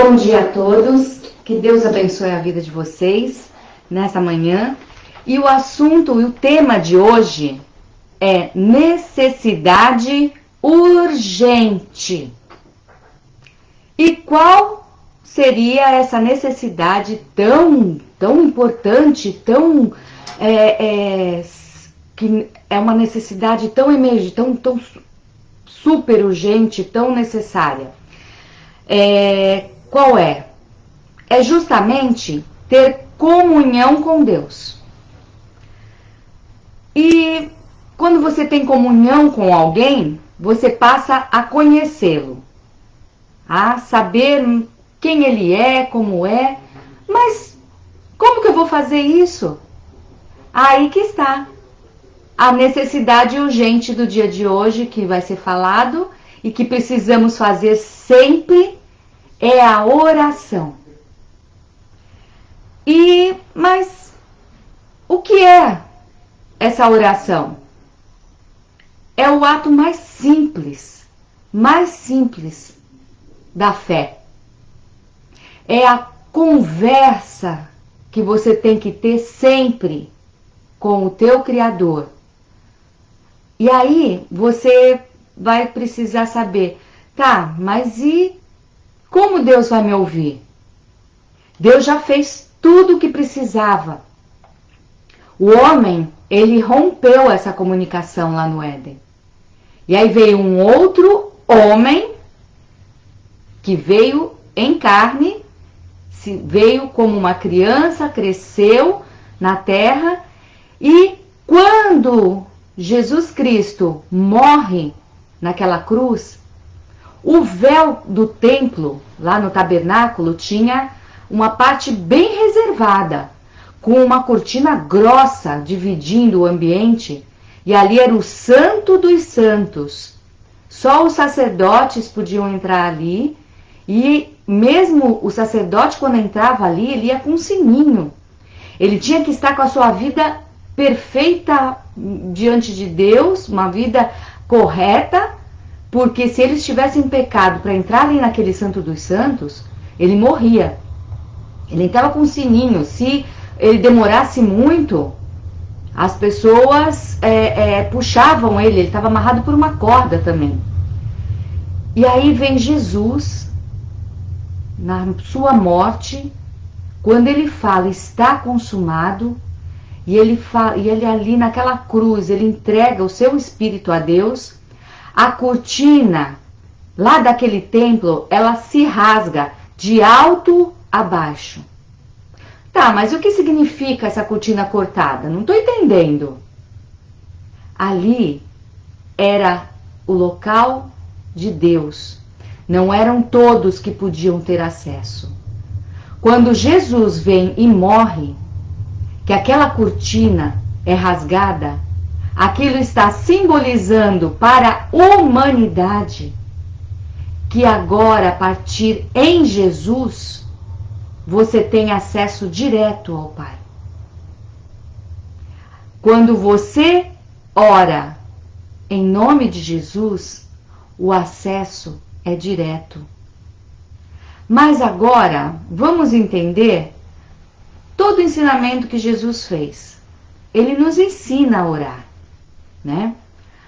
bom dia a todos, que Deus abençoe a vida de vocês nessa manhã. E o assunto e o tema de hoje é necessidade urgente. E qual seria essa necessidade tão importante, que é uma necessidade tão emergente, tão super urgente, tão necessária? Qual é? É justamente ter comunhão com Deus. E quando você tem comunhão com alguém, você passa a conhecê-lo, a saber quem ele é, como é. Mas como que eu vou fazer isso? Aí que está a necessidade urgente do dia de hoje, que vai ser falado e que precisamos fazer sempre, é a oração. Mas o que é essa oração? É o ato mais simples da fé. É a conversa que você tem que ter sempre com o teu Criador. E aí você vai precisar saber, tá, mas e como Deus vai me ouvir? Deus já fez tudo o que precisava. O homem, ele rompeu essa comunicação lá no Éden. E aí veio um outro homem que veio em carne, veio como uma criança, cresceu na terra, e quando Jesus Cristo morre naquela cruz, o véu do templo, lá no tabernáculo, tinha uma parte bem reservada, com uma cortina grossa dividindo o ambiente, e ali era o Santo dos Santos. Só os sacerdotes podiam entrar ali, e mesmo o sacerdote, quando entrava ali, ele ia com um sininho. Ele tinha que estar com a sua vida perfeita diante de Deus, uma vida correta, porque se ele estivesse em pecado para entrar ali naquele Santo dos Santos, ele morria. Ele entrava com um sininho. Se ele demorasse muito, as pessoas puxavam ele estava amarrado por uma corda também. E aí vem Jesus, na sua morte, quando ele fala, está consumado, e ele ali naquela cruz, ele entrega o seu espírito a Deus. A cortina lá daquele templo, ela se rasga de alto a baixo. Tá, mas o que significa essa cortina cortada? Não estou entendendo. Ali era o local de Deus. Não eram todos que podiam ter acesso. Quando Jesus vem e morre, que aquela cortina é rasgada, aquilo está simbolizando para a humanidade que agora, a partir em Jesus, você tem acesso direto ao Pai. Quando você ora em nome de Jesus, o acesso é direto. Mas agora, vamos entender todo o ensinamento que Jesus fez. Ele nos ensina a orar, né?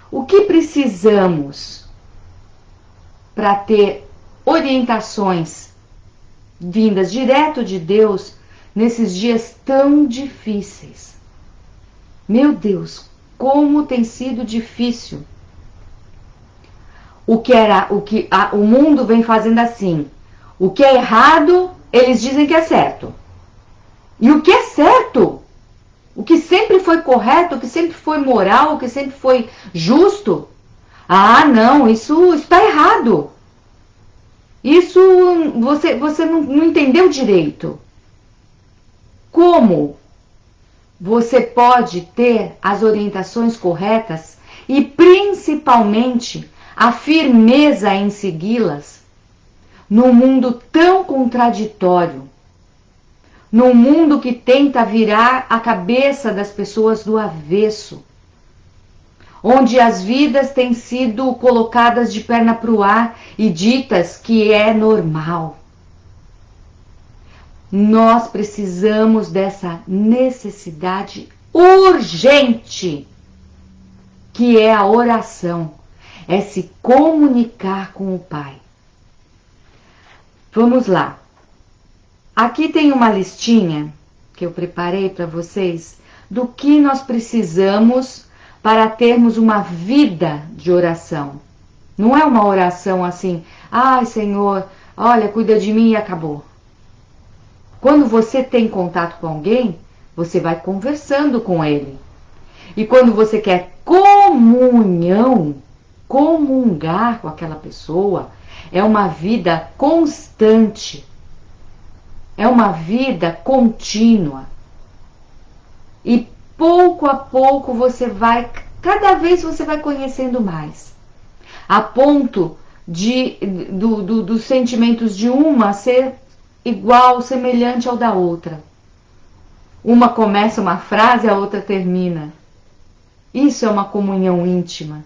O que precisamos para ter orientações vindas direto de Deus nesses dias tão difíceis? Meu Deus, como tem sido difícil. O mundo vem fazendo assim. O que é errado, eles dizem que é certo. E o que é certo, o que sempre foi correto, o que sempre foi moral, o que sempre foi justo, ah, não, isso está errado. Isso você não entendeu direito. Como você pode ter as orientações corretas e principalmente a firmeza em segui-las num mundo tão contraditório, num mundo que tenta virar a cabeça das pessoas do avesso, onde as vidas têm sido colocadas de perna para o ar e ditas que é normal. nós precisamos dessa necessidade urgente, que é a oração, é se comunicar com o Pai. Vamos lá. Aqui tem uma listinha que eu preparei para vocês do que nós precisamos para termos uma vida de oração. Não é uma oração assim, ai Senhor, olha, cuida de mim e acabou. Quando você tem contato com alguém, você vai conversando com ele. E quando você quer comunhão, comungar com aquela pessoa, é uma vida constante. É uma vida contínua. E pouco a pouco cada vez você vai conhecendo mais. A ponto dos sentimentos de uma ser igual, semelhante ao da outra. Uma começa uma frase, a outra termina. Isso é uma comunhão íntima.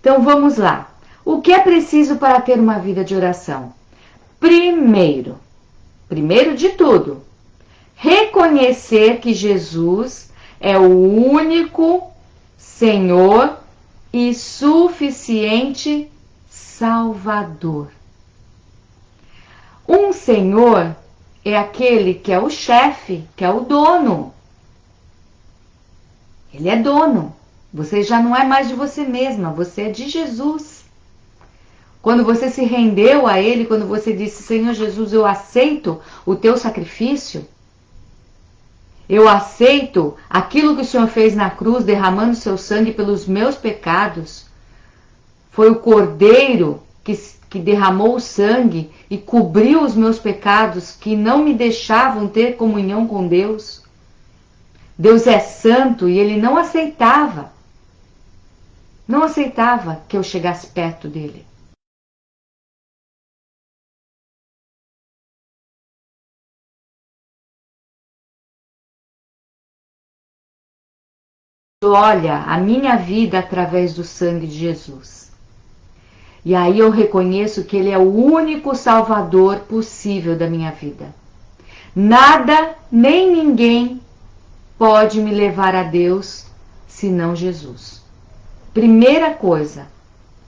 Então vamos lá. O que é preciso para ter uma vida de oração? Primeiro de tudo, reconhecer que Jesus é o único Senhor e suficiente Salvador. Um Senhor é aquele que é o chefe, que é o dono. Ele é dono. Você já não é mais de você mesma, você é de Jesus. Quando você se rendeu a Ele, quando você disse, Senhor Jesus, eu aceito o teu sacrifício, eu aceito aquilo que o Senhor fez na cruz, derramando seu sangue pelos meus pecados. Foi o Cordeiro que derramou o sangue e cobriu os meus pecados, que não me deixavam ter comunhão com Deus. Deus é santo e Ele não aceitava que eu chegasse perto dele. Olha a minha vida através do sangue de Jesus. E aí eu reconheço que Ele é o único Salvador possível da minha vida. Nada, nem ninguém pode me levar a Deus senão Jesus. Primeira coisa,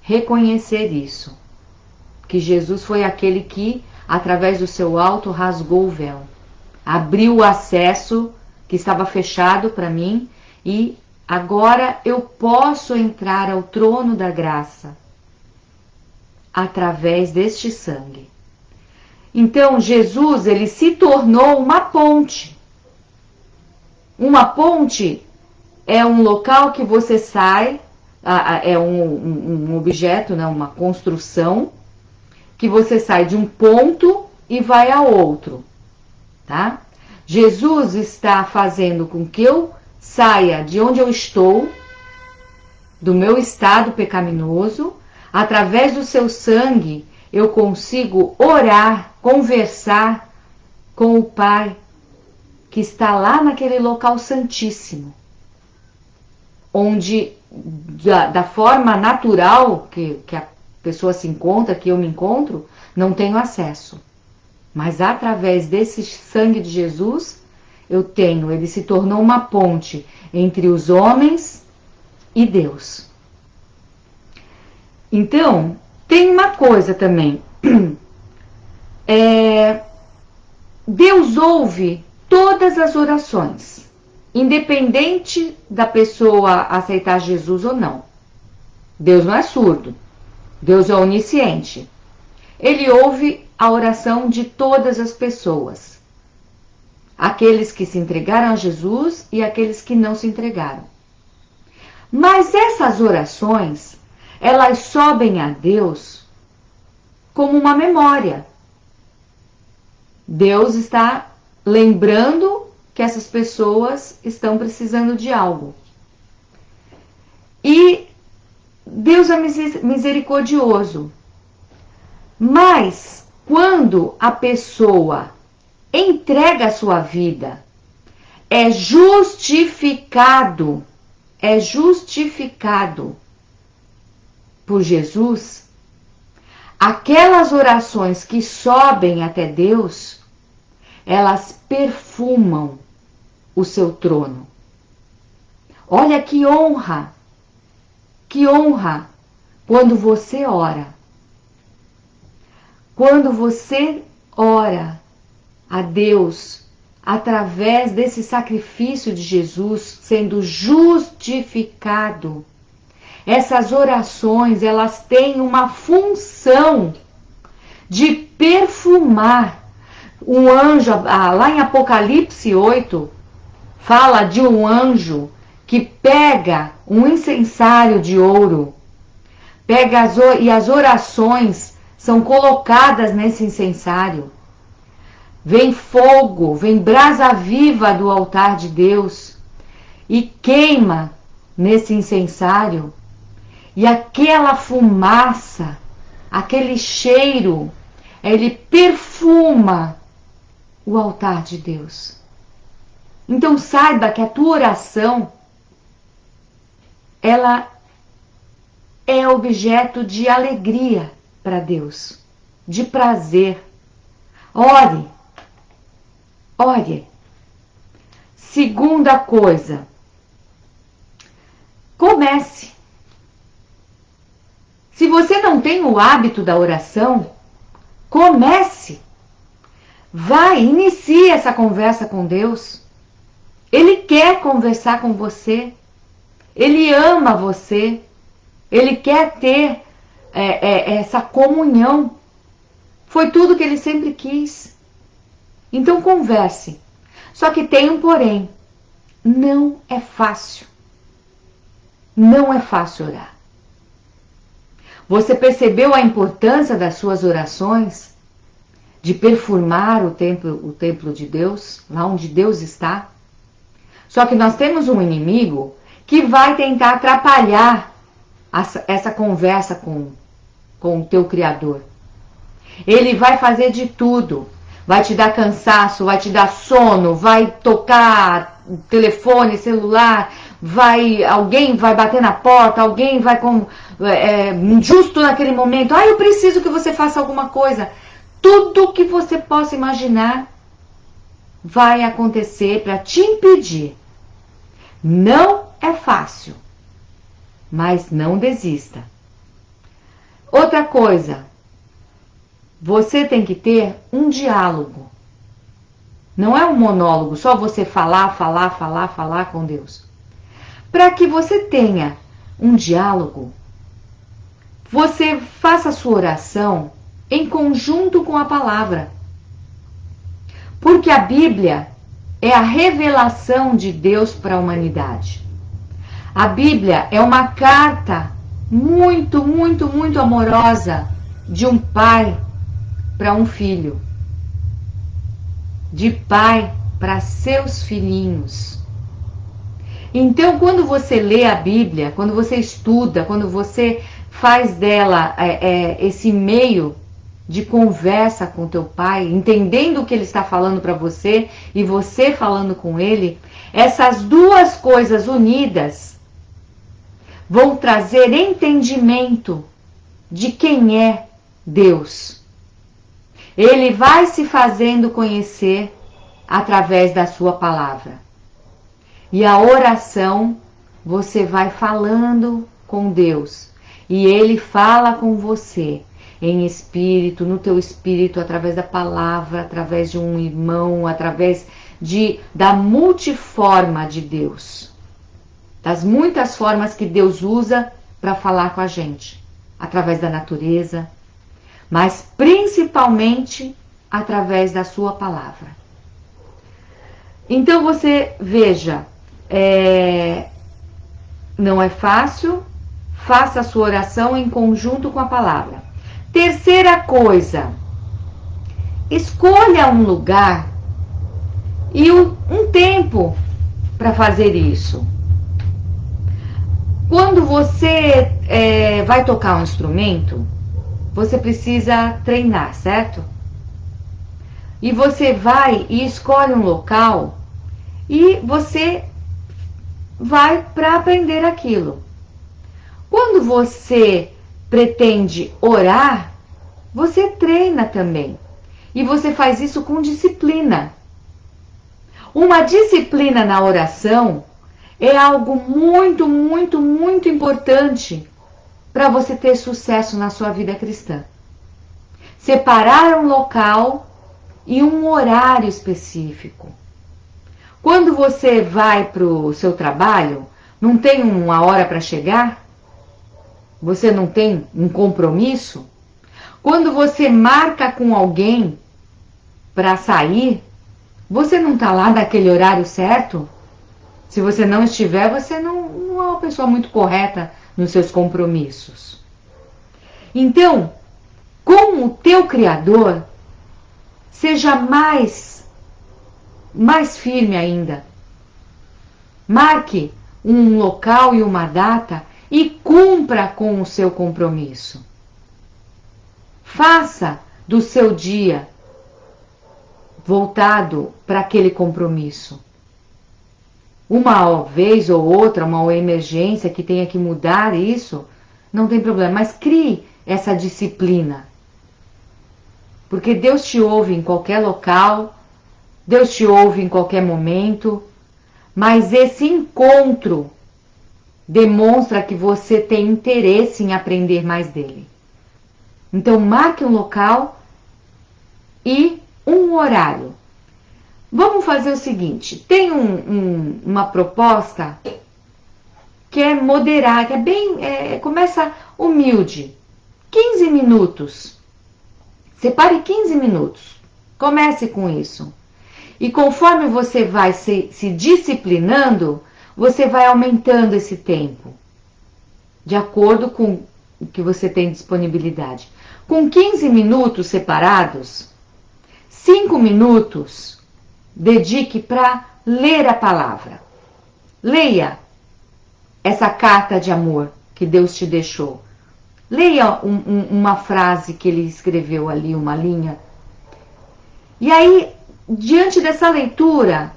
reconhecer isso. Que Jesus foi aquele que, através do seu alto, rasgou o véu. Abriu o acesso que estava fechado para mim e agora eu posso entrar ao trono da graça através deste sangue. Então, Jesus, ele se tornou uma ponte. Uma ponte é um local que você sai, é um objeto, né, uma construção, que você sai de um ponto e vai a outro, tá? Jesus está fazendo com que eu saia de onde eu estou, do meu estado pecaminoso, através do seu sangue, eu consigo orar, conversar com o Pai, que está lá naquele local santíssimo, onde da forma natural que a pessoa se encontra, que eu me encontro, não tenho acesso. Mas através desse sangue de Jesus, ele se tornou uma ponte entre os homens e Deus. Então, tem uma coisa também. Deus ouve todas as orações, independente da pessoa aceitar Jesus ou não. Deus não é surdo. Deus é onisciente. Ele ouve a oração de todas as pessoas. Aqueles que se entregaram a Jesus e aqueles que não se entregaram. Mas essas orações, elas sobem a Deus como uma memória. Deus está lembrando que essas pessoas estão precisando de algo. E Deus é misericordioso. Mas quando a pessoa entrega a sua vida, é justificado por Jesus, aquelas orações que sobem até Deus elas perfumam o seu trono. Olha que honra quando você ora. Quando você ora a Deus através desse sacrifício de Jesus sendo justificado, essas orações, elas têm uma função de perfumar. Um anjo, lá em Apocalipse 8, fala de um anjo que pega um incensário de ouro, e as orações são colocadas nesse incensário. Vem fogo, vem brasa viva do altar de Deus e queima nesse incensário. E aquela fumaça, aquele cheiro, ele perfuma o altar de Deus. Então saiba que a tua oração, ela é objeto de alegria para Deus, de prazer. Ore. Segunda coisa, comece. Se você não tem o hábito da oração, comece. Inicie essa conversa com Deus. Ele quer conversar com você. Ele ama você. Ele quer ter essa comunhão. Foi tudo que ele sempre quis. Então converse. Só que tem um porém. Não é fácil. Não é fácil orar. Você percebeu a importância das suas orações? De perfumar o templo de Deus, lá onde Deus está? Só que nós temos um inimigo que vai tentar atrapalhar essa conversa com o teu Criador. Ele vai fazer de tudo. Vai te dar cansaço, vai te dar sono, vai tocar telefone, celular, alguém vai bater na porta, alguém vai justo naquele momento, eu preciso que você faça alguma coisa. Tudo que você possa imaginar vai acontecer para te impedir. Não é fácil, mas não desista. Outra coisa, você tem que ter um diálogo. Não é um monólogo, só você falar com Deus. Para que você tenha um diálogo, você faça a sua oração em conjunto com a palavra. Porque a Bíblia é a revelação de Deus para a humanidade. A Bíblia é uma carta muito, muito, muito amorosa de um pai para um filho. De pai para seus filhinhos. Então, quando você lê a Bíblia, quando você estuda, quando você faz dela esse meio de conversa com teu pai, entendendo o que ele está falando para você e você falando com ele, essas duas coisas unidas vão trazer entendimento de quem é Deus. Ele vai se fazendo conhecer através da sua palavra. E a oração, você vai falando com Deus. E Ele fala com você em espírito, no teu espírito, através da palavra, através de um irmão, através da multiforma de Deus. Das muitas formas que Deus usa para falar com a gente. Através da natureza, mas principalmente através da sua palavra. Então você veja, não é fácil, faça a sua oração em conjunto com a palavra. Terceira coisa, escolha um lugar e um tempo para fazer isso. Quando você vai tocar um instrumento, você precisa treinar, certo? E você vai e escolhe um local e você vai para aprender aquilo. Quando você pretende orar, você treina também. E você faz isso com disciplina. Uma disciplina na oração é algo muito, muito, muito importante para você ter sucesso na sua vida cristã. Separar um local e um horário específico. Quando você vai para o seu trabalho, não tem uma hora para chegar? Você não tem um compromisso? Quando você marca com alguém para sair, você não está lá naquele horário certo? Se você não estiver, você não é uma pessoa muito correta nos seus compromissos. Então, com o teu Criador, seja mais firme ainda. Marque um local e uma data e cumpra com o seu compromisso. Faça do seu dia voltado para aquele compromisso. Uma vez ou outra, uma emergência que tenha que mudar isso, não tem problema, mas crie essa disciplina. Porque Deus te ouve em qualquer local, Deus te ouve em qualquer momento, mas esse encontro demonstra que você tem interesse em aprender mais dele. Então, marque um local e um horário. Vamos fazer o seguinte, tem uma proposta que é moderada, que é bem, começa humilde. 15 minutos. Separe 15 minutos. Comece com isso. E conforme você vai se disciplinando, você vai aumentando esse tempo. De acordo com o que você tem disponibilidade. Com 15 minutos separados, 5 minutos dedique para ler a palavra. Leia essa carta de amor que Deus te deixou. Leia uma frase que ele escreveu ali, uma linha. E aí, diante dessa leitura,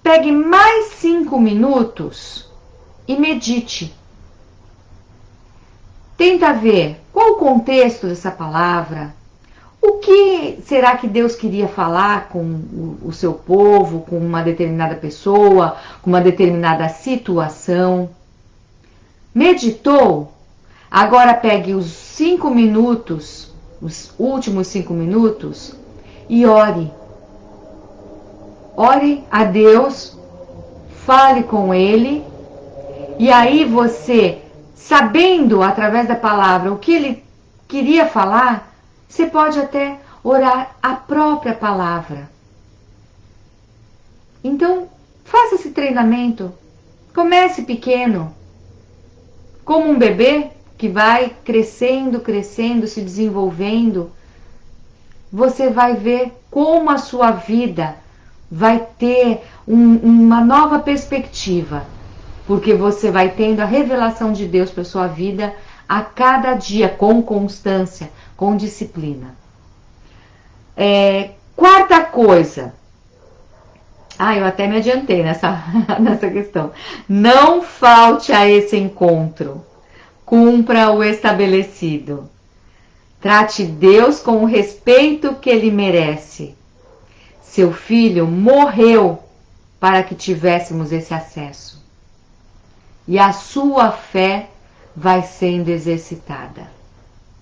pegue mais 5 minutos e medite. Tenta ver qual o contexto dessa palavra. O que será que Deus queria falar com o seu povo, com uma determinada pessoa, com uma determinada situação? Meditou? Agora pegue os 5 minutos, os últimos 5 minutos, e ore. Ore a Deus, fale com Ele, e aí você, sabendo através da palavra o que Ele queria falar, você pode até orar a própria palavra. Então, faça esse treinamento. Comece pequeno. Como um bebê que vai crescendo, crescendo, se desenvolvendo. Você vai ver como a sua vida vai ter uma nova perspectiva. Porque você vai tendo a revelação de Deus para sua vida a cada dia, com constância, com disciplina. Quarta coisa. Eu até me adiantei nessa questão. Não falte a esse encontro. Cumpra o estabelecido. Trate Deus com o respeito que Ele merece. Seu filho morreu para que tivéssemos esse acesso. E a sua fé vai sendo exercitada.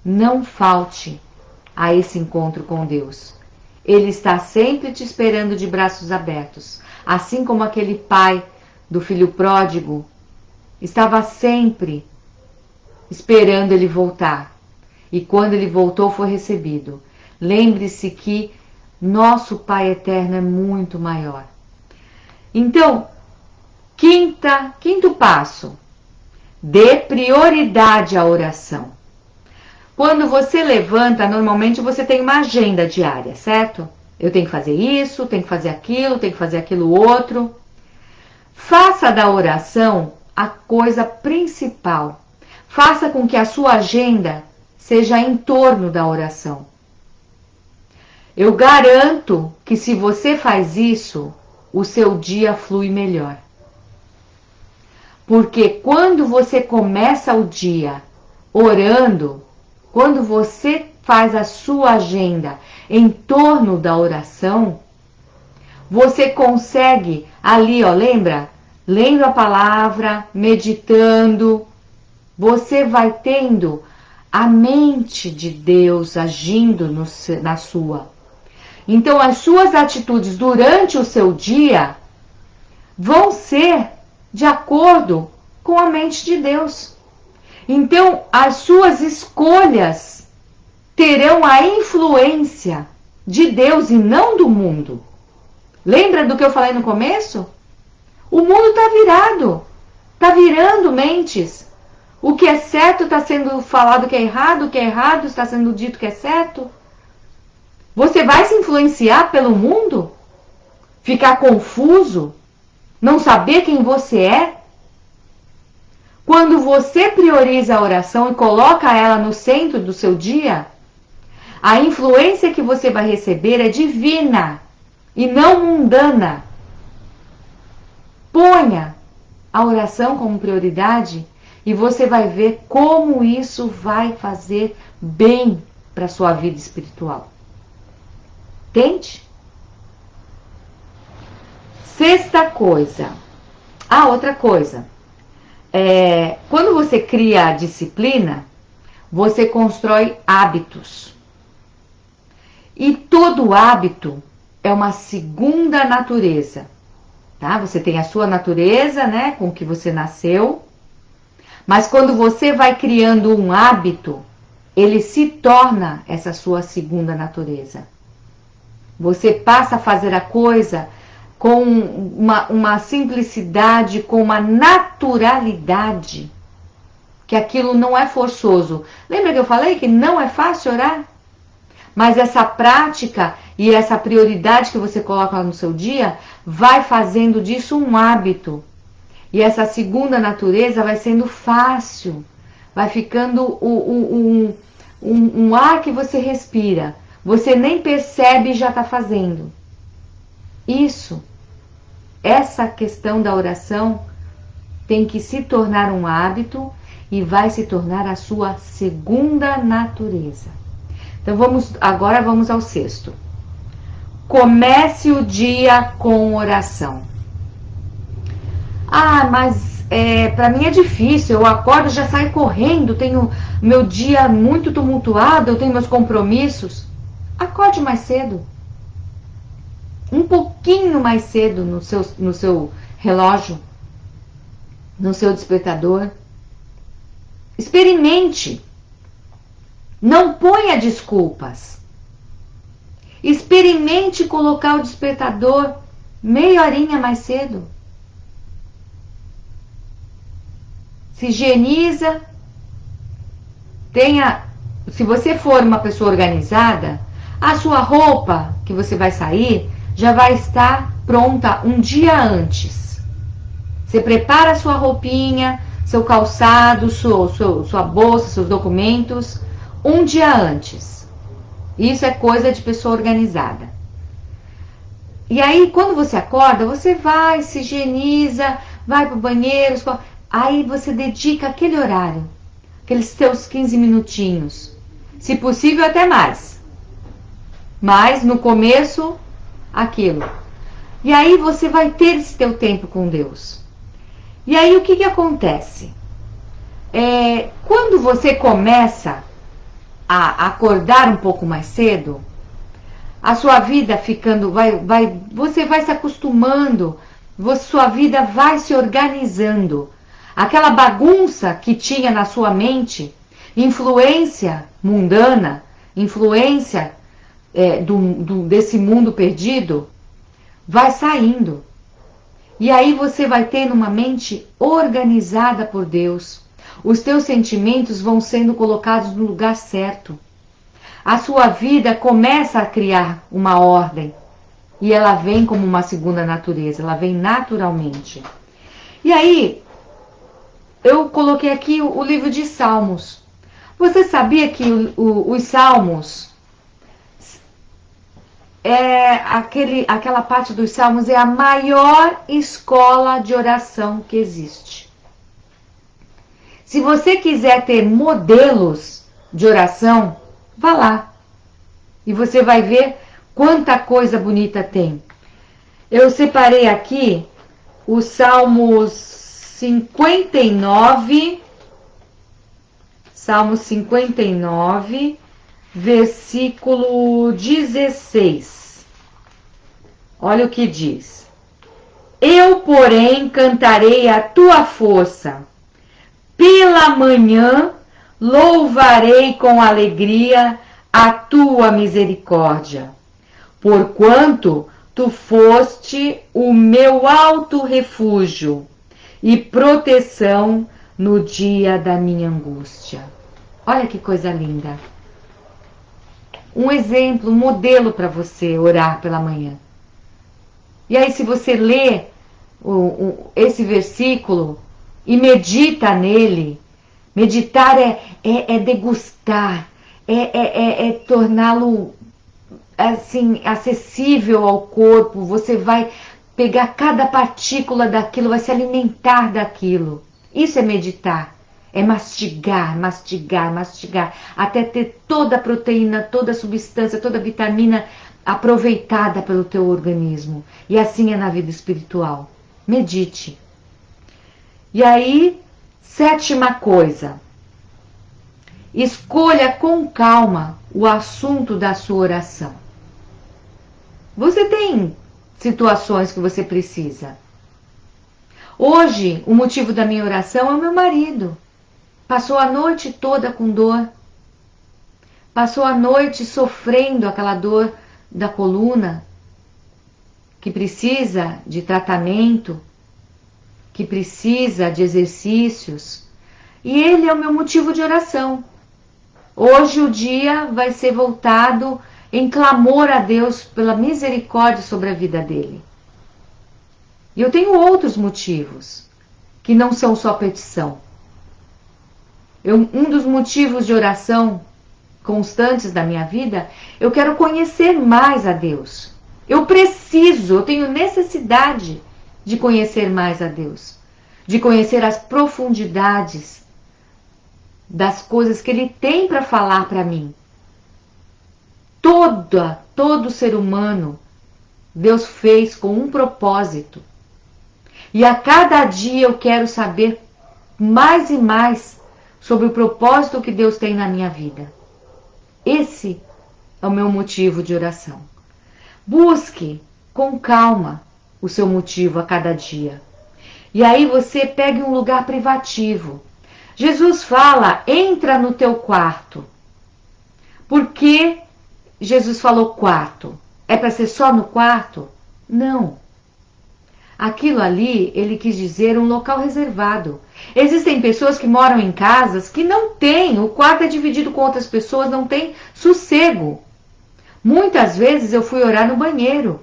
Não falte a esse encontro com Deus. Ele está sempre te esperando de braços abertos. Assim como aquele pai do filho pródigo estava sempre esperando ele voltar. E quando ele voltou, foi recebido. Lembre-se que nosso Pai Eterno é muito maior. Então, quinto passo. Dê prioridade à oração. Quando você levanta, normalmente você tem uma agenda diária, certo? Eu tenho que fazer isso, tenho que fazer aquilo outro. Faça da oração a coisa principal. Faça com que a sua agenda seja em torno da oração. Eu garanto que se você faz isso, o seu dia flui melhor. Porque quando você começa o dia orando, quando você faz a sua agenda em torno da oração, você consegue ali, ó, lembra? Lendo a palavra, meditando, você vai tendo a mente de Deus agindo na sua. Então, as suas atitudes durante o seu dia vão ser de acordo com a mente de Deus. Então, as suas escolhas terão a influência de Deus e não do mundo. Lembra do que eu falei no começo? O mundo está virado, está virando mentes. O que é certo está sendo falado que é errado, o que é errado está sendo dito que é certo. Você vai se influenciar pelo mundo? Ficar confuso? Não saber quem você é? Quando você prioriza a oração e coloca ela no centro do seu dia, a influência que você vai receber é divina e não mundana. Ponha a oração como prioridade e você vai ver como isso vai fazer bem para a sua vida espiritual. Tente. Sexta coisa. Outra coisa. Quando você cria a disciplina, você constrói hábitos. E todo hábito é uma segunda natureza. Tá? Você tem a sua natureza, né, com que você nasceu. Mas quando você vai criando um hábito, ele se torna essa sua segunda natureza. Você passa a fazer a coisa com uma simplicidade, com uma naturalidade, que aquilo não é forçoso. Lembra que eu falei que não é fácil orar? Mas essa prática e essa prioridade que você coloca no seu dia vai fazendo disso um hábito. E essa segunda natureza vai sendo fácil, vai ficando um ar que você respira. Você nem percebe e já está fazendo. Essa questão da oração tem que se tornar um hábito e vai se tornar a sua segunda natureza. Então agora vamos ao sexto. Comece o dia com oração. Mas para mim é difícil, eu acordo, já saio correndo, tenho meu dia muito tumultuado, eu tenho meus compromissos. Acorde mais cedo. Um pouquinho mais cedo no seu relógio, no seu despertador. Experimente. Não ponha desculpas. Experimente colocar o despertador meia horinha mais cedo. Se higieniza. Se você for uma pessoa organizada, a sua roupa que você vai sair já vai estar pronta um dia antes. Você prepara a sua roupinha, seu calçado, sua bolsa, seus documentos, um dia antes. Isso é coisa de pessoa organizada. E aí, quando você acorda, você vai, se higieniza, vai para o banheiro, aí você dedica aquele horário, aqueles seus 15 minutinhos. Se possível, até mais. Mas, no começo, aquilo. E aí você vai ter esse teu tempo com Deus. E aí, o que acontece? Quando você começa a acordar um pouco mais cedo, a sua vida ficando, você vai se acostumando, sua vida vai se organizando. Aquela bagunça que tinha na sua mente, influência mundana, influência desse mundo perdido, vai saindo. E aí você vai tendo uma mente organizada por Deus. Os teus sentimentos vão sendo colocados no lugar certo. A sua vida começa a criar uma ordem. E ela vem como uma segunda natureza, ela vem naturalmente. E aí, eu coloquei aqui o livro de Salmos. Você sabia que os Salmos, aquela parte dos Salmos é a maior escola de oração que existe. Se você quiser ter modelos de oração, Vá lá e você vai ver quanta coisa bonita tem. Eu separei aqui os Salmos 59, Salmo 59, versículo 16. Olha o que diz. Eu, porém, cantarei a tua força. Pela manhã louvarei com alegria a tua misericórdia, porquanto tu foste o meu alto refúgio e proteção no dia da minha angústia. Olha que coisa linda. Um exemplo, um modelo para você orar pela manhã. E aí, se você lê esse versículo e medita nele, meditar é degustar, é torná-lo assim acessível ao corpo. Você vai pegar cada partícula daquilo, vai se alimentar daquilo. Isso é meditar. É mastigar, mastigar, mastigar, até ter toda a proteína, toda a substância, toda a vitamina aproveitada pelo teu organismo. E assim é na vida espiritual. Medite. E aí, sétima coisa. Escolha com calma o assunto da sua oração. Você tem situações que você precisa. Hoje, o motivo da minha oração é o meu marido. Passou a noite toda com dor. Passou a noite sofrendo aquela dor da coluna, que precisa de tratamento, que precisa de exercícios. E ele é o meu motivo de oração. Hoje o dia vai ser voltado em clamor a Deus pela misericórdia sobre a vida dele. E eu tenho outros motivos, que não são só petição. Um dos motivos de oração constantes da minha vida, eu quero conhecer mais a Deus. Eu tenho necessidade de conhecer mais a Deus, de conhecer as profundidades das coisas que Ele tem para falar para mim. Todo ser humano, Deus fez com um propósito. E a cada dia eu quero saber mais e mais sobre o propósito que Deus tem na minha vida. Esse é o meu motivo de oração. Busque com calma o seu motivo a cada dia. E aí você pegue um lugar privativo. Jesus fala, entra no teu quarto. Por que Jesus falou quarto? É para ser só no quarto? Não. Aquilo ali, ele quis dizer um local reservado. Existem pessoas que moram em casas que não têm, o quarto é dividido com outras pessoas, não tem sossego. Muitas vezes eu fui orar no banheiro.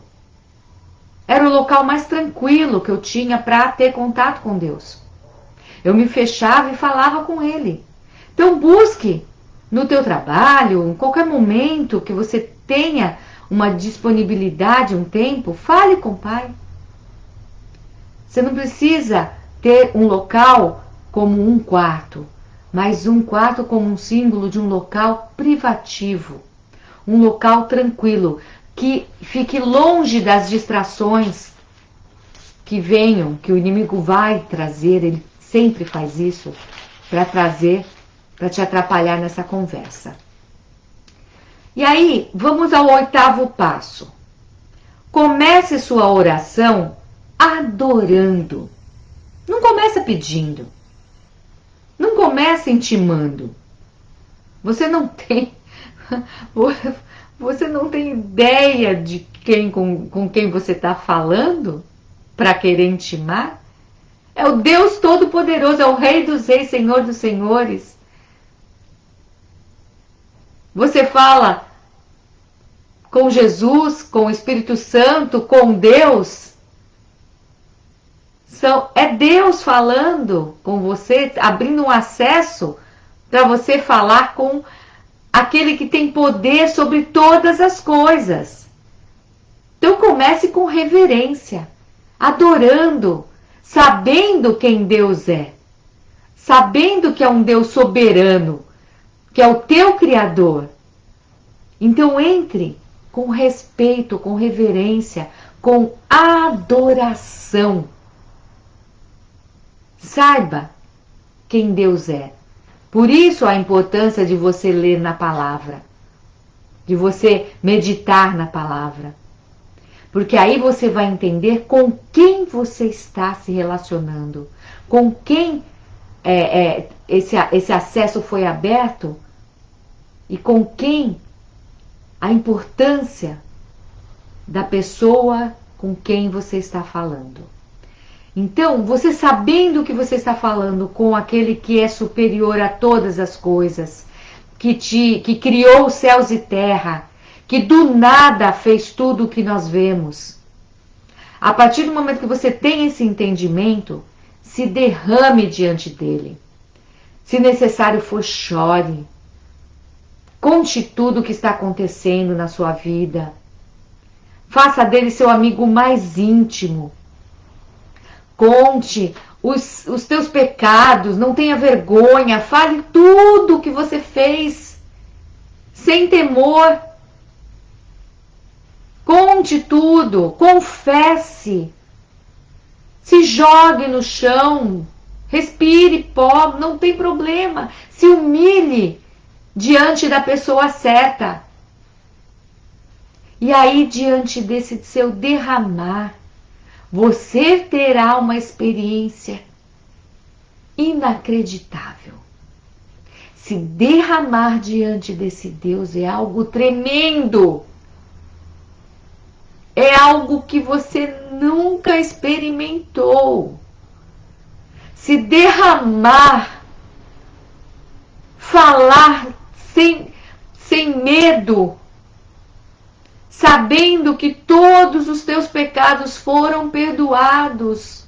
Era o local mais tranquilo que eu tinha para ter contato com Deus. Eu me fechava e falava com Ele. Então busque no teu trabalho, em qualquer momento que você tenha uma disponibilidade, um tempo, fale com o Pai. Você não precisa ter um local como um quarto, mas um quarto como um símbolo de um local privativo, um local tranquilo, que fique longe das distrações que venham, que o inimigo vai trazer, ele sempre faz isso, para trazer, para te atrapalhar nessa conversa. E aí, vamos ao 8º passo. Comece sua oração adorando. Não começa pedindo. Não começa intimando. Você não tem ideia de com quem você está falando para querer intimar. É o Deus Todo-Poderoso, é o Rei dos Reis, Senhor dos Senhores. Você fala com Jesus, com o Espírito Santo, com Deus. É Deus falando com você, abrindo um acesso para você falar com aquele que tem poder sobre todas as coisas. Então comece com reverência, adorando, sabendo quem Deus é, sabendo que é um Deus soberano, que é o teu Criador, Então entre com respeito, com reverência, com adoração. Saiba quem Deus é. Por isso a importância de você ler na palavra, de você meditar na palavra. Porque aí você vai entender com quem você está se relacionando, com quem esse acesso foi aberto e com quem a importância da pessoa com quem você está falando. Então, você sabendo que você está falando com aquele que é superior a todas as coisas, que criou os céus e terra, que do nada fez tudo o que nós vemos. A partir do momento que você tem esse entendimento, se derrame diante dele. Se necessário for, chore. Conte tudo o que está acontecendo na sua vida. Faça dele seu amigo mais íntimo. Conte os teus pecados, não tenha vergonha, fale tudo o que você fez, sem temor. Conte tudo, confesse, se jogue no chão, respire pó, não tem problema, se humilhe diante da pessoa certa. E aí, diante desse seu derramar, você terá uma experiência inacreditável. Se derramar diante desse Deus é algo tremendo. É algo que você nunca experimentou. Se derramar, falar sem medo, sabendo que todos os teus pecados foram perdoados,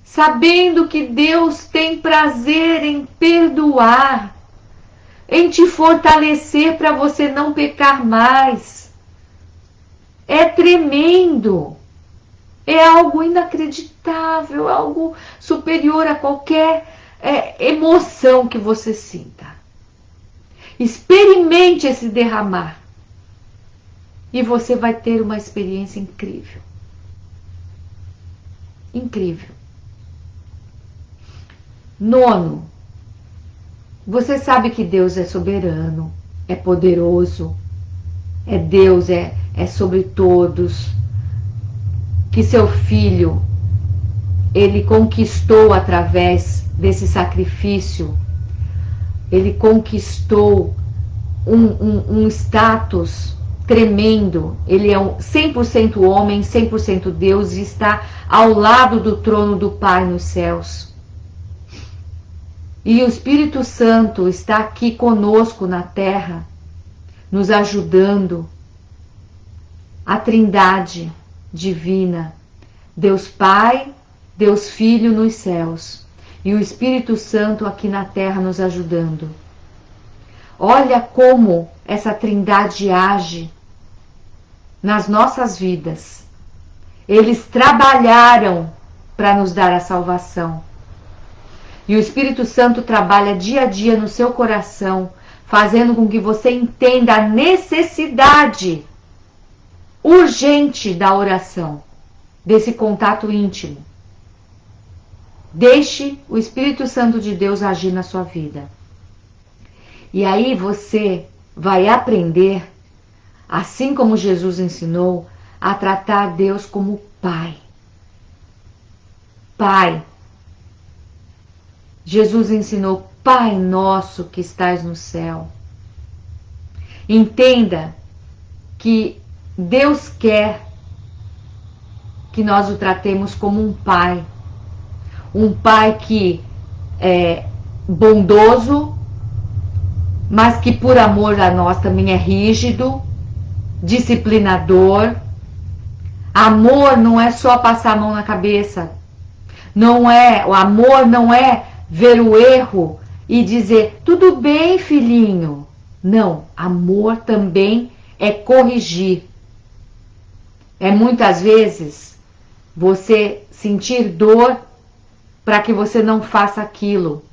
sabendo que Deus tem prazer em perdoar, em te fortalecer para você não pecar mais. É tremendo, é algo inacreditável, algo superior a qualquer emoção que você sinta. Experimente esse derramar e você vai ter uma experiência incrível. Incrível. Nono, você sabe que Deus é soberano, é poderoso, é Deus, é sobre todos, que seu filho, ele conquistou através desse sacrifício, ele conquistou um status tremendo. Ele é 100% homem, 100% Deus e está ao lado do trono do Pai nos céus. E o Espírito Santo está aqui conosco na terra, nos ajudando. A Trindade divina, Deus Pai, Deus Filho nos céus e o Espírito Santo aqui na terra nos ajudando. Olha como essa Trindade age nas nossas vidas. Eles trabalharam para nos dar a salvação. E o Espírito Santo trabalha dia a dia no seu coração, fazendo com que você entenda a necessidade urgente da oração, desse contato íntimo. Deixe o Espírito Santo de Deus agir na sua vida. E aí você vai aprender, assim como Jesus ensinou, a tratar Deus como Pai. Pai. Jesus ensinou: Pai nosso que estás no céu. Entenda que Deus quer que nós o tratemos como um pai. Um pai que é bondoso, mas que por amor a nós também é rígido, disciplinador. Amor não é só passar a mão na cabeça. O amor não é ver o erro e dizer: tudo bem, filhinho. Não, amor também é corrigir. É muitas vezes você sentir dor para que você não faça aquilo.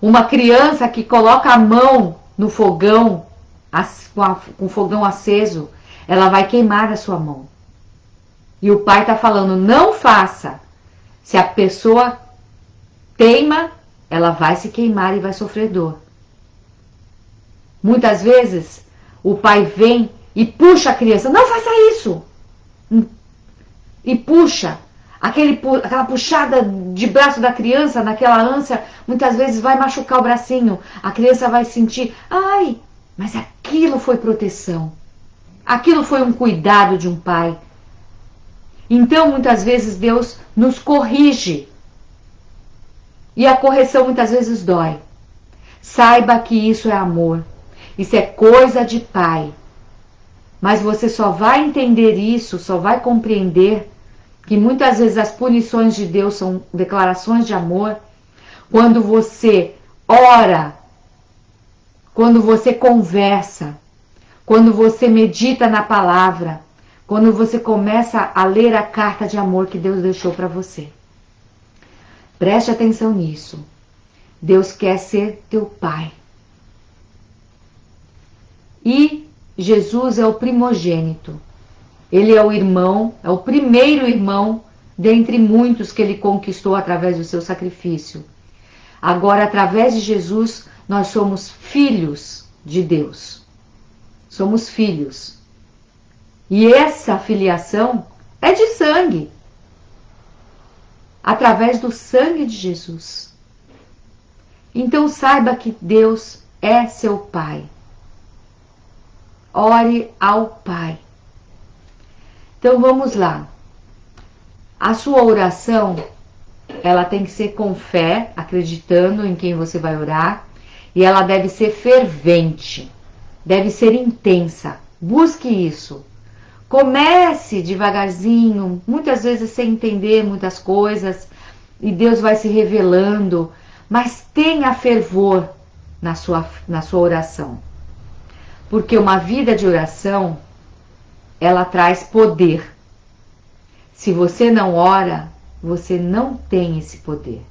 Uma criança que coloca a mão no fogão, com o fogão aceso, ela vai queimar a sua mão. E o pai está falando, não faça. Se a pessoa teima, ela vai se queimar e vai sofrer dor. Muitas vezes, o pai vem e puxa a criança, não faça isso! E puxa. Aquela puxada de braço da criança, naquela ânsia, muitas vezes vai machucar o bracinho. A criança vai sentir, ai, mas aquilo foi proteção. Aquilo foi um cuidado de um pai. Então, muitas vezes, Deus nos corrige. E a correção muitas vezes dói. Saiba que isso é amor. Isso é coisa de pai. Mas você só vai entender isso, só vai compreender que muitas vezes as punições de Deus são declarações de amor, quando você ora, quando você conversa, quando você medita na palavra, quando você começa a ler a carta de amor que Deus deixou para você. Preste atenção nisso. Deus quer ser teu pai. E Jesus é o primogênito. Ele é o irmão, é o primeiro irmão dentre muitos que ele conquistou através do seu sacrifício. Agora, através de Jesus, nós somos filhos de Deus. Somos filhos. E essa filiação é de sangue. Através do sangue de Jesus. Então saiba que Deus é seu Pai. Ore ao Pai. Então vamos lá. A sua oração, ela tem que ser com fé, acreditando em quem você vai orar, e ela deve ser fervente, deve ser intensa. Busque isso. Comece devagarzinho, muitas vezes sem entender muitas coisas, e Deus vai se revelando, mas tenha fervor na sua oração. Porque uma vida de oração, ela traz poder. Se você não ora, você não tem esse poder.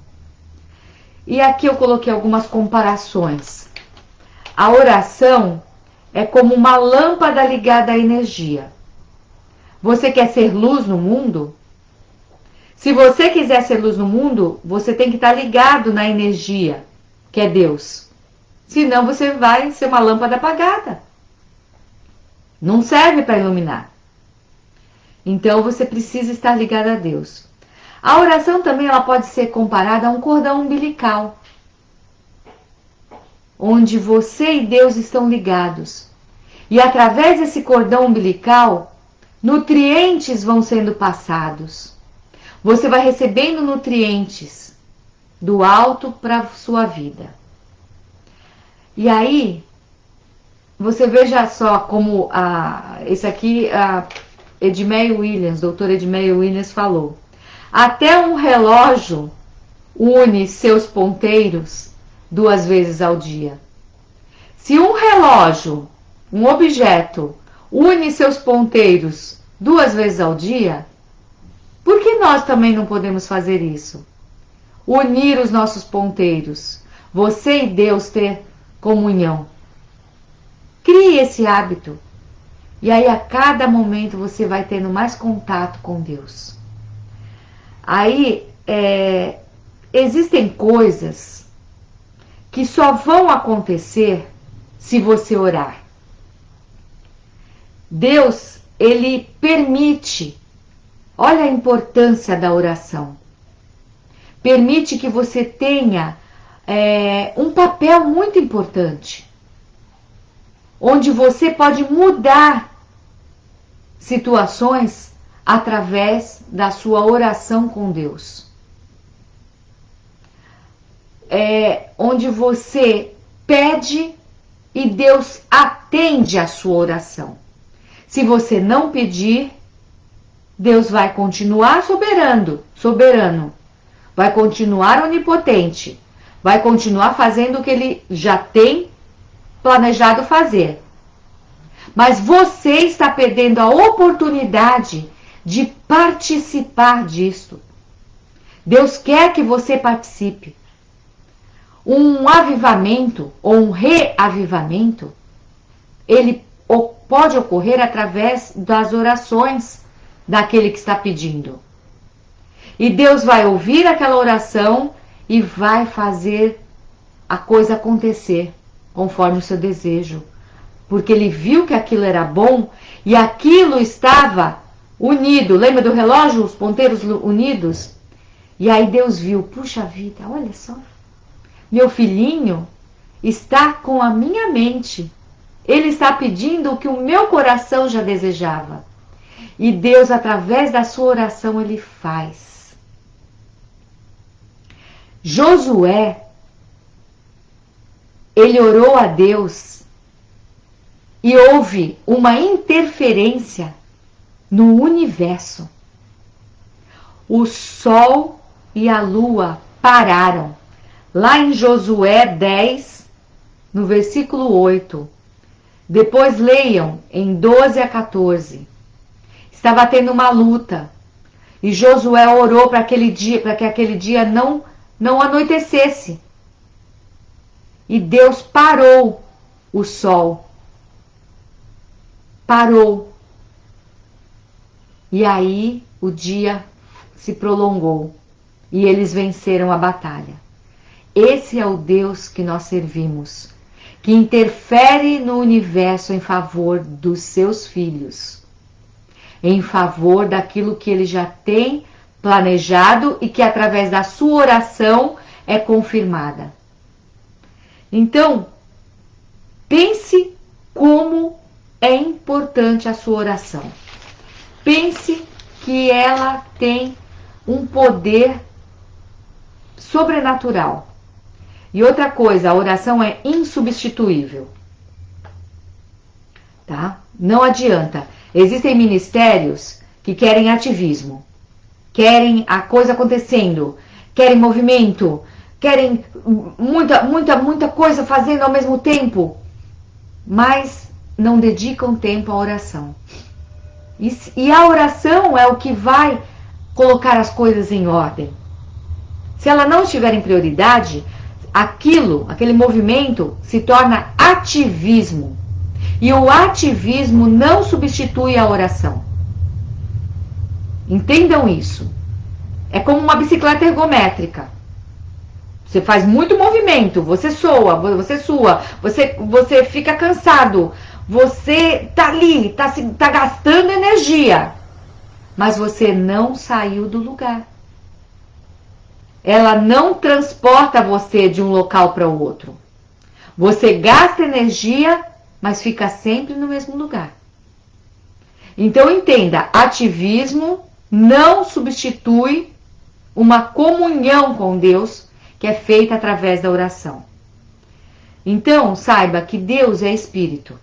E aqui eu coloquei algumas comparações. A oração é como uma lâmpada ligada à energia. Você quer ser luz no mundo? Se você quiser ser luz no mundo, você tem que estar ligado na energia, que é Deus. Senão você vai ser uma lâmpada apagada. Não serve para iluminar. Então você precisa estar ligado a Deus. A oração também ela pode ser comparada a um cordão umbilical, onde você e Deus estão ligados. E através desse cordão umbilical, nutrientes vão sendo passados. Você vai recebendo nutrientes do alto para a sua vida. E aí, você veja só como esse aqui, Edmeia Williams, doutor Edmeia Williams falou. Até um relógio une seus ponteiros 2 vezes ao dia. Se um relógio, um objeto, une seus ponteiros 2 vezes ao dia, por que nós também não podemos fazer isso? Unir os nossos ponteiros, você e Deus ter comunhão. Crie esse hábito. E aí a cada momento você vai tendo mais contato com Deus. Aí existem coisas que só vão acontecer se você orar. Deus, ele permite. Olha a importância da oração. Permite que você tenha um papel muito importante, onde você pode mudar situações através da sua oração com Deus. Onde você pede e Deus atende a sua oração. Se você não pedir, Deus vai continuar soberano, vai continuar onipotente, vai continuar fazendo o que ele já tem planejado fazer. Mas você está perdendo a oportunidade de participar disto. Deus quer que você participe. um avivamento ou um reavivamento, ele pode ocorrer através das orações daquele que está pedindo. E Deus vai ouvir aquela oração e vai fazer a coisa acontecer conforme o seu desejo. Porque ele viu que aquilo era bom e aquilo estava unido. Lembra do relógio, os ponteiros unidos? E aí Deus viu, puxa vida, olha só. Meu filhinho está com a minha mente. Ele está pedindo o que o meu coração já desejava. E Deus, através da sua oração, ele faz. Josué, ele orou a Deus e houve uma interferência no universo. O sol e a lua pararam. Lá em Josué 10, no versículo 8. Depois leiam em 12 a 14. Estava tendo uma luta. E Josué orou para que aquele dia não anoitecesse. E Deus parou o sol. Parou. E aí o dia se prolongou. E eles venceram a batalha. Esse é o Deus que nós servimos, que interfere no universo em favor dos seus filhos, em favor daquilo que ele já tem planejado e que através da sua oração é confirmada. Então, pense como é importante a sua oração. Pense que ela tem um poder sobrenatural. E outra coisa, a oração é insubstituível. Tá? Não adianta. Existem ministérios que querem ativismo, querem a coisa acontecendo, querem movimento, querem muita coisa fazendo ao mesmo tempo, mas não dedicam tempo à oração. E a oração é o que vai colocar as coisas em ordem. Se ela não estiver em prioridade, aquele movimento se torna ativismo. E o ativismo não substitui a oração. Entendam isso. É como uma bicicleta ergométrica. Você faz muito movimento, você sua, você fica cansado, você tá ali, tá gastando energia, mas você não saiu do lugar. Ela não transporta você de um local para o outro. Você gasta energia, mas fica sempre no mesmo lugar. Então entenda, ativismo não substitui uma comunhão com Deus que é feita através da oração. Então saiba que Deus é Espírito.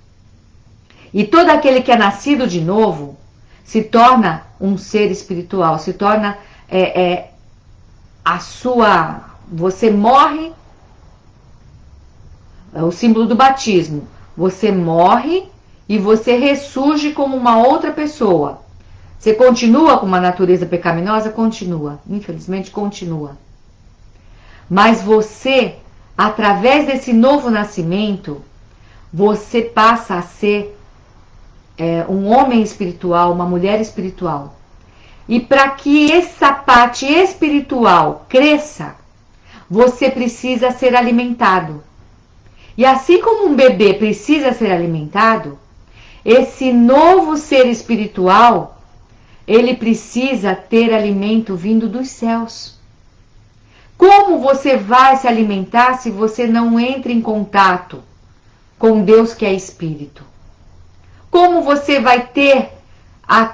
E todo aquele que é nascido de novo se torna um ser espiritual, se torna você morre, é o símbolo do batismo. Você morre e você ressurge como uma outra pessoa. Você continua com uma natureza pecaminosa? Continua. Infelizmente, continua. Mas você, através desse novo nascimento, você passa a ser um homem espiritual, uma mulher espiritual. E para que essa parte espiritual cresça, você precisa ser alimentado. E assim como um bebê precisa ser alimentado, esse novo ser espiritual, ele precisa ter alimento vindo dos céus. Como você vai se alimentar se você não entra em contato com Deus que é Espírito? Como você vai ter,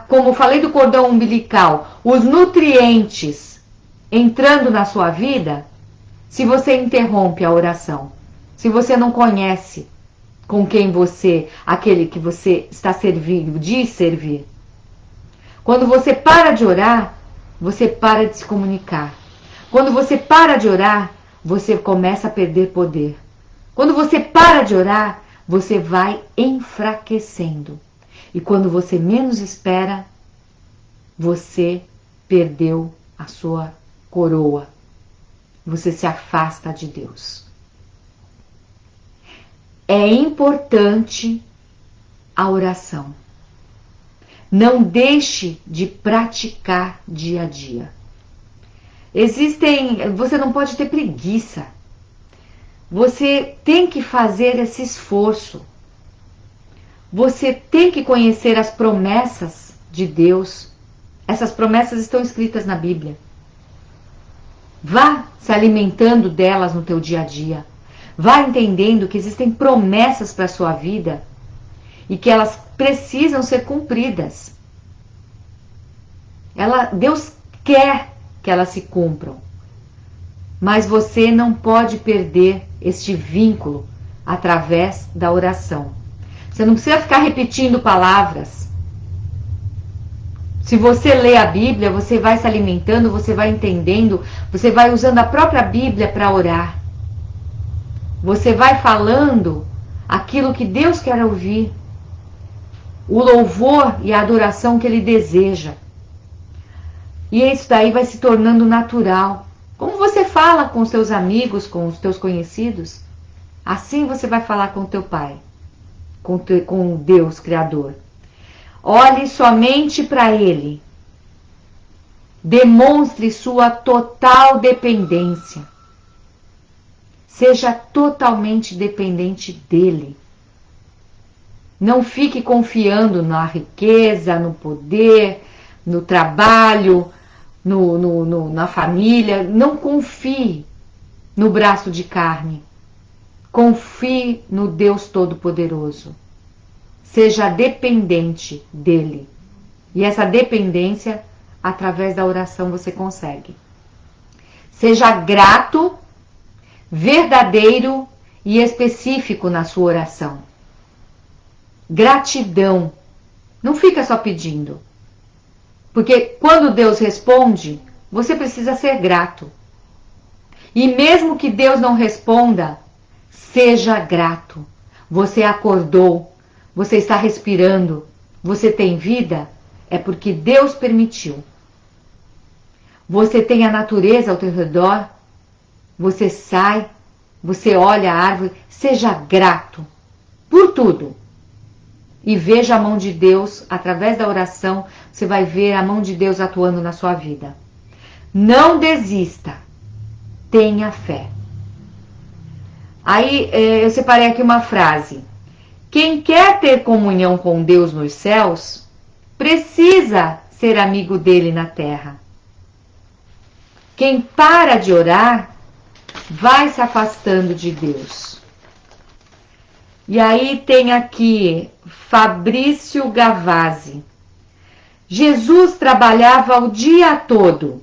como falei do cordão umbilical, os nutrientes entrando na sua vida se você interrompe a oração? Se você não conhece com quem aquele que você está servindo, diz servir. Quando você para de orar, você para de se comunicar. Quando você para de orar, você começa a perder poder. Quando você para de orar, você vai enfraquecendo. E quando você menos espera, você perdeu a sua coroa. Você se afasta de Deus. é importante a oração. Não deixe de praticar dia a dia. Você não pode ter preguiça. Você tem que fazer esse esforço. Você tem que conhecer as promessas de Deus. Essas promessas estão escritas na Bíblia. Vá se alimentando delas no teu dia a dia. Vá entendendo que existem promessas para a sua vida e que elas precisam ser cumpridas. Deus quer que elas se cumpram. Mas você não pode perder este vínculo através da oração. Você não precisa ficar repetindo palavras. Se você lê a Bíblia, você vai se alimentando, você vai entendendo, você vai usando a própria Bíblia para orar. Você vai falando aquilo que Deus quer ouvir. O louvor e a adoração que Ele deseja. E isso daí vai se tornando natural. Como você fala com os seus amigos, com os teus conhecidos, assim você vai falar com o teu Pai, com Deus Criador. Olhe somente para Ele. Demonstre sua total dependência. Seja totalmente dependente dEle. Não fique confiando na riqueza, no poder, no trabalho, na família. Não confie no braço de carne. Confie no Deus Todo-Poderoso. Seja dependente dEle. E essa dependência, através da oração, você consegue. Seja grato, verdadeiro e específico na sua oração. Gratidão. Não fica só pedindo. Porque quando Deus responde, você precisa ser grato. E mesmo que Deus não responda, seja grato. Você acordou, você está respirando, você tem vida, é porque Deus permitiu. Você tem a natureza ao teu redor, você sai, você olha a árvore, seja grato por tudo. E veja a mão de Deus, através da oração, você vai ver a mão de Deus atuando na sua vida. Não desista, tenha fé. Aí eu separei aqui uma frase. Quem quer ter comunhão com Deus nos céus, precisa ser amigo dele na terra. Quem para de orar, vai se afastando de Deus. E aí tem aqui Fabrício Gavazzi. Jesus trabalhava o dia todo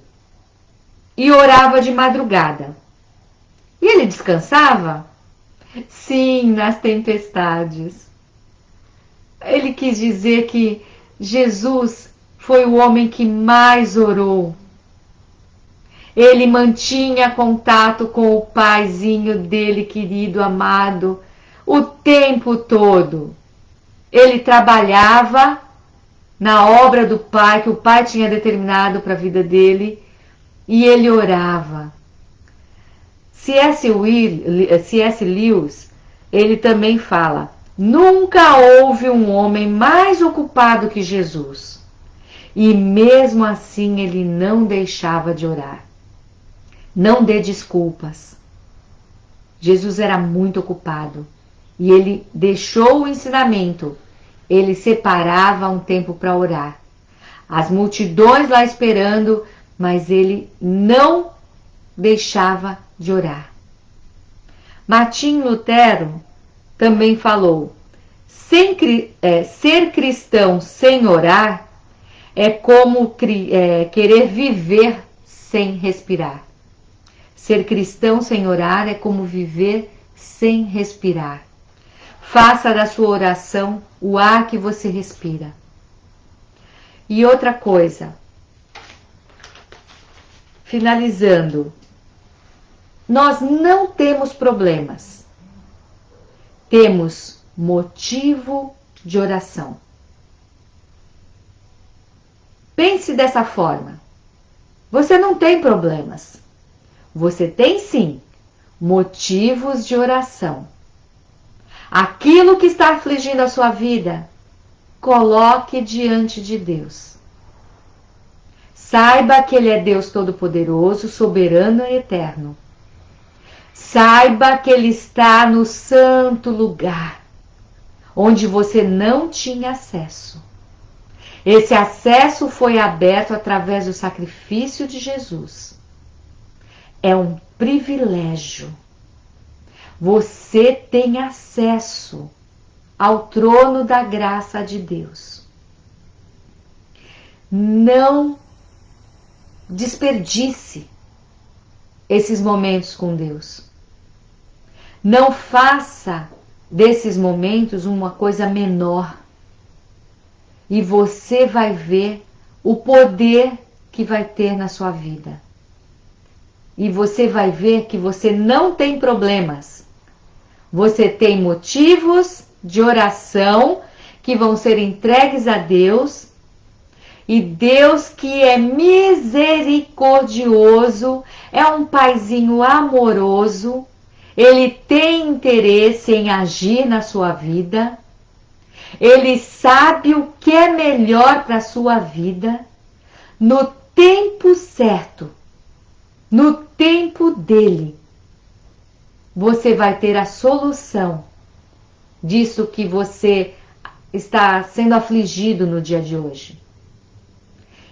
e orava de madrugada. E ele descansava? Sim, nas tempestades. Ele quis dizer que Jesus foi o homem que mais orou. Ele mantinha contato com o paizinho dele, querido, amado, o tempo todo. Ele trabalhava na obra do Pai, que o Pai tinha determinado para a vida dele, e ele orava. C.S. Lewis, ele também fala, nunca houve um homem mais ocupado que Jesus, e mesmo assim ele não deixava de orar. Não dê desculpas. Jesus era muito ocupado. E ele deixou o ensinamento. Ele separava um tempo para orar. As multidões lá esperando, mas ele não deixava de orar. Martim Lutero também falou, ser cristão sem orar é como querer viver sem respirar. Ser cristão sem orar é como viver sem respirar. Faça da sua oração o ar que você respira. E outra coisa, finalizando, nós não temos problemas. Temos motivo de oração. Pense dessa forma. Você não tem problemas. Você tem sim motivos de oração. Aquilo que está afligindo a sua vida, coloque diante de Deus. Saiba que Ele é Deus Todo-Poderoso, soberano e eterno. Saiba que Ele está no santo lugar, onde você não tinha acesso. Esse acesso foi aberto através do sacrifício de Jesus. É um privilégio. Você tem acesso ao trono da graça de Deus. Não desperdice esses momentos com Deus. Não faça desses momentos uma coisa menor. E você vai ver o poder que vai ter na sua vida. E você vai ver que você não tem problemas. Você tem motivos de oração que vão ser entregues a Deus. E Deus, que é misericordioso, é um paizinho amoroso. Ele tem interesse em agir na sua vida. Ele sabe o que é melhor para a sua vida, no tempo certo, no tempo dele. Você vai ter a solução disso que você está sendo afligido no dia de hoje.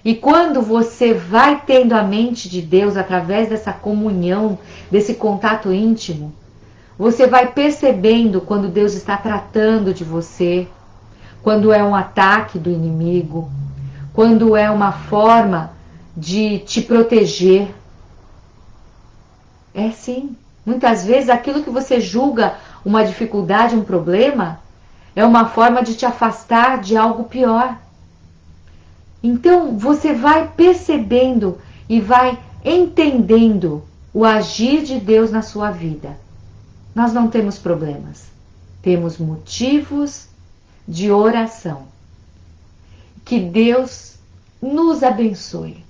E quando você vai tendo a mente de Deus através dessa comunhão, desse contato íntimo, você vai percebendo quando Deus está tratando de você, quando é um ataque do inimigo, quando é uma forma de te proteger. É sim. Muitas vezes aquilo que você julga uma dificuldade, um problema, é uma forma de te afastar de algo pior. Então você vai percebendo e vai entendendo o agir de Deus na sua vida. Nós não temos problemas, temos motivos de oração. Que Deus nos abençoe.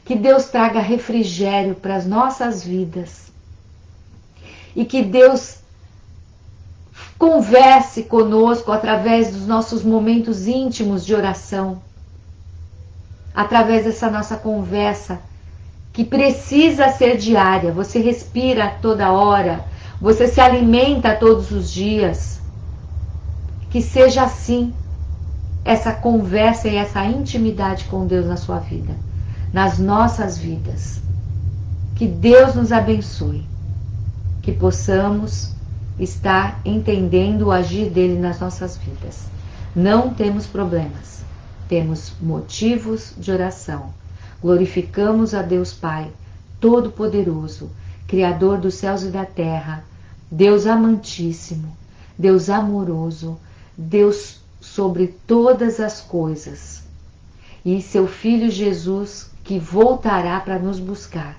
Que Deus traga refrigério para as nossas vidas. E que Deus converse conosco através dos nossos momentos íntimos de oração. Através dessa nossa conversa, que precisa ser diária. Você respira toda hora, você se alimenta todos os dias. Que seja assim, essa conversa e essa intimidade com Deus na sua vida, nas nossas vidas. Que Deus nos abençoe, que possamos estar entendendo o agir dele nas nossas vidas. Não temos problemas, temos motivos de oração. Glorificamos a Deus Pai, Todo-Poderoso, Criador dos céus e da terra, Deus amantíssimo, Deus amoroso, Deus sobre todas as coisas, e seu Filho Jesus, que voltará para nos buscar.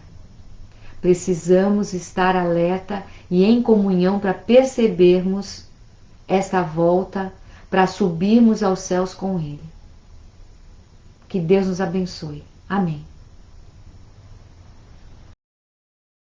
Precisamos estar alerta e em comunhão para percebermos esta volta, para subirmos aos céus com Ele. Que Deus nos abençoe. Amém.